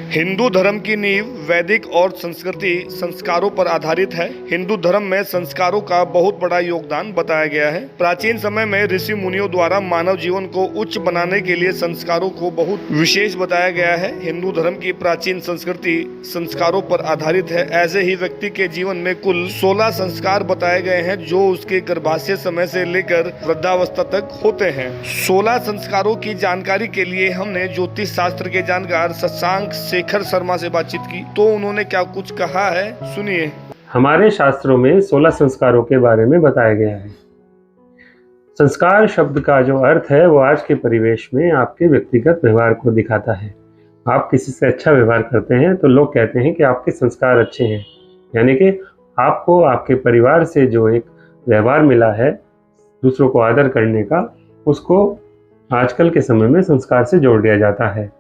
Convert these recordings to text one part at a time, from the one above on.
हिंदू धर्म की नींव वैदिक और संस्कृति संस्कारों पर आधारित है। हिंदू धर्म में संस्कारों का बहुत बड़ा योगदान बताया गया है। प्राचीन समय में ऋषि मुनियों द्वारा मानव जीवन को उच्च बनाने के लिए संस्कारों को बहुत विशेष बताया गया है। हिंदू धर्म की प्राचीन संस्कृति संस्कारों पर आधारित है। ऐसे ही व्यक्ति के जीवन में कुल 16 संस्कार बताए गए हैं जो उसके गर्भाशय समय से लेकर वृद्धावस्था तक होते हैं। 16 संस्कारों की जानकारी के लिए हमने ज्योतिष शास्त्र के जानकार शशांक शेखर शर्मा से बातचीत की, तो उन्होंने क्या कुछ कहा है, सुनिए। हमारे शास्त्रों में 16 संस्कारों के बारे में बताया गया है। संस्कार शब्द का जो अर्थ है वो आज के परिवेश में आपके व्यक्तिगत व्यवहार को दिखाता है। आप किसी से अच्छा व्यवहार करते हैं तो लोग कहते हैं कि आपके संस्कार अच्छे हैं, यानी कि आपको आपके परिवार से जो एक व्यवहार मिला है दूसरों को आदर करने का, उसको आजकल के समय में संस्कार से जोड़ दिया जाता है।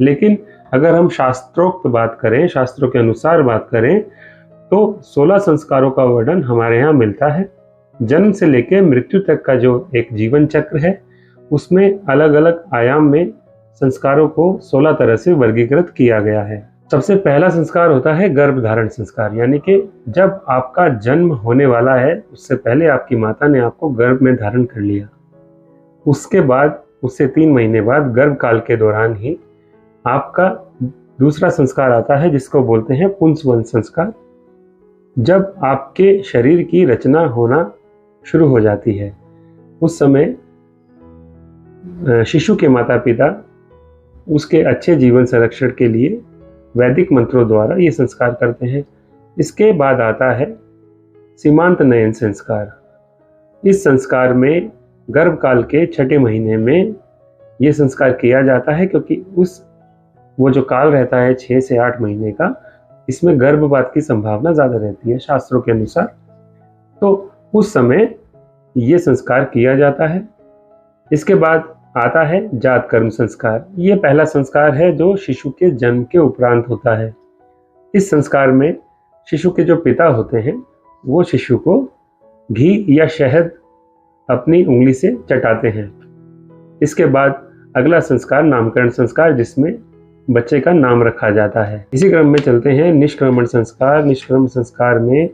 लेकिन अगर हम शास्त्रोक्त बात करें, शास्त्रों के अनुसार बात करें, तो 16 संस्कारों का वर्णन हमारे यहाँ मिलता है। जन्म से लेकर मृत्यु तक का जो एक जीवन चक्र है उसमें अलग अलग आयाम में संस्कारों को 16 तरह से वर्गीकृत किया गया है। सबसे पहला संस्कार होता है गर्भधारण संस्कार, यानी कि जब आपका जन्म होने वाला है उससे पहले आपकी माता ने आपको गर्भ में धारण कर लिया। उसके बाद उससे 3 महीने बाद गर्भ काल के दौरान ही आपका दूसरा संस्कार आता है जिसको बोलते हैं पुंसवन संस्कार। जब आपके शरीर की रचना होना शुरू हो जाती है उस समय शिशु के माता पिता उसके अच्छे जीवन संरक्षण के लिए वैदिक मंत्रों द्वारा ये संस्कार करते हैं। इसके बाद आता है सीमांत नयन संस्कार। इस संस्कार में गर्भ काल के 6ठे महीने में ये संस्कार किया जाता है, क्योंकि वो जो काल रहता है 6 से 8 महीने का, इसमें गर्भपात की संभावना ज़्यादा रहती है शास्त्रों के अनुसार। तो उस समय ये संस्कार किया जाता है। इसके बाद आता है जात कर्म संस्कार। ये पहला संस्कार है जो शिशु के जन्म के उपरांत होता है। इस संस्कार में शिशु के जो पिता होते हैं वो शिशु को घी या शहद अपनी उंगली से चटाते हैं। इसके बाद अगला संस्कार नामकरण संस्कार, जिसमें बच्चे का नाम रखा जाता है। इसी क्रम में चलते हैं निष्क्रमण संस्कार। निष्क्रमण संस्कार में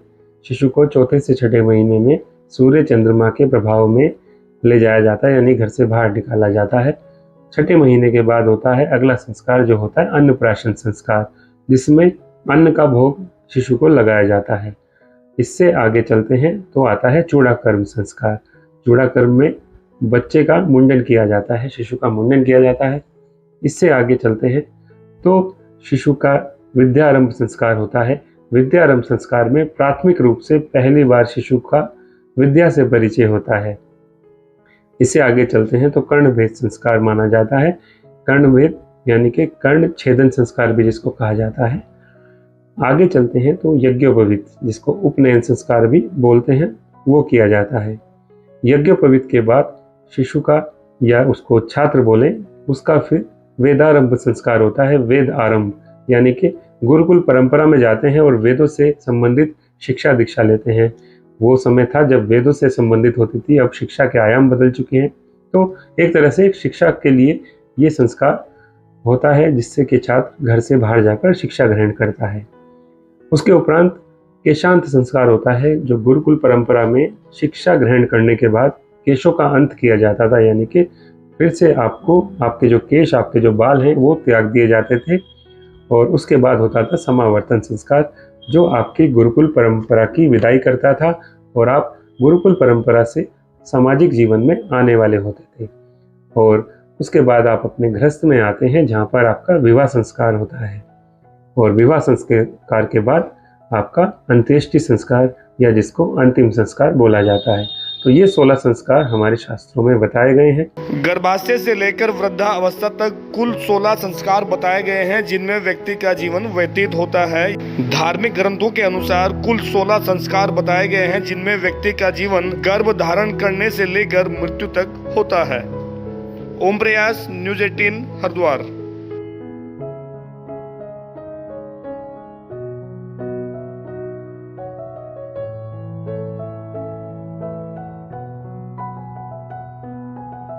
शिशु को 4थे से 6ठे महीने में सूर्य चंद्रमा के प्रभाव में ले जाया जाता है, यानी घर से बाहर निकाला जाता है। 6ठे महीने के बाद होता है अगला संस्कार जो होता है अन्नप्राशन संस्कार, जिसमें अन्न का भोग शिशु को लगाया जाता है। इससे आगे चलते हैं तो आता है चूड़ाकर्म संस्कार। चूड़ाकर्म में बच्चे का मुंडन किया जाता है, शिशु का मुंडन किया जाता है। इससे आगे चलते हैं तो शिशु का विद्यारंभ संस्कार होता है। विद्यारंभ संस्कार में प्राथमिक रूप से पहली बार शिशु का विद्या से परिचय होता है। इससे आगे चलते हैं तो कर्णभेद संस्कार माना जाता है। कर्णभेद यानी कि कर्ण छेदन संस्कार भी जिसको कहा जाता है। आगे चलते हैं तो यज्ञोपवीत, जिसको उपनयन संस्कार भी बोलते हैं, वो किया जाता है। यज्ञोपवीत के बाद शिशु का, या उसको छात्र बोले, उसका फिर वेदारंभ संस्कार होता है। वेद आरंभ यानी कि गुरुकुल परंपरा में जाते हैं और वेदों से संबंधित शिक्षा दीक्षा लेते हैं। वो समय था जब वेदों से संबंधित होती थी, अब शिक्षा के आयाम बदल चुके हैं। तो एक तरह से शिक्षा के लिए ये संस्कार होता है जिससे कि छात्र घर से बाहर जाकर शिक्षा ग्रहण करता है। उसके उपरांत केशांत संस्कार होता है, जो गुरुकुल परंपरा में शिक्षा ग्रहण करने के बाद केशों का अंत किया जाता था, यानी कि फिर से आपको आपके जो केश, आपके जो बाल हैं वो त्याग दिए जाते थे। और उसके बाद होता था समावर्तन संस्कार, जो आपकी गुरुकुल परंपरा की विदाई करता था और आप गुरुकुल परंपरा से सामाजिक जीवन में आने वाले होते थे। और उसके बाद आप अपने गृहस्थ में आते हैं जहाँ पर आपका विवाह संस्कार होता है। और विवाह संस्कार के बाद आपका अंत्येष्टि संस्कार, या जिसको अंतिम संस्कार बोला जाता है। तो ये 16 संस्कार हमारे शास्त्रों में बताए गए हैं। गर्भाशय से लेकर वृद्धावस्था तक कुल 16 संस्कार बताए गए हैं जिनमें व्यक्ति का जीवन व्यतीत होता है। धार्मिक ग्रंथों के अनुसार कुल 16 संस्कार बताए गए हैं जिनमें व्यक्ति का जीवन गर्भ धारण करने से लेकर मृत्यु तक होता है। ओम प्रयास, न्यूज़ 18 हरिद्वार।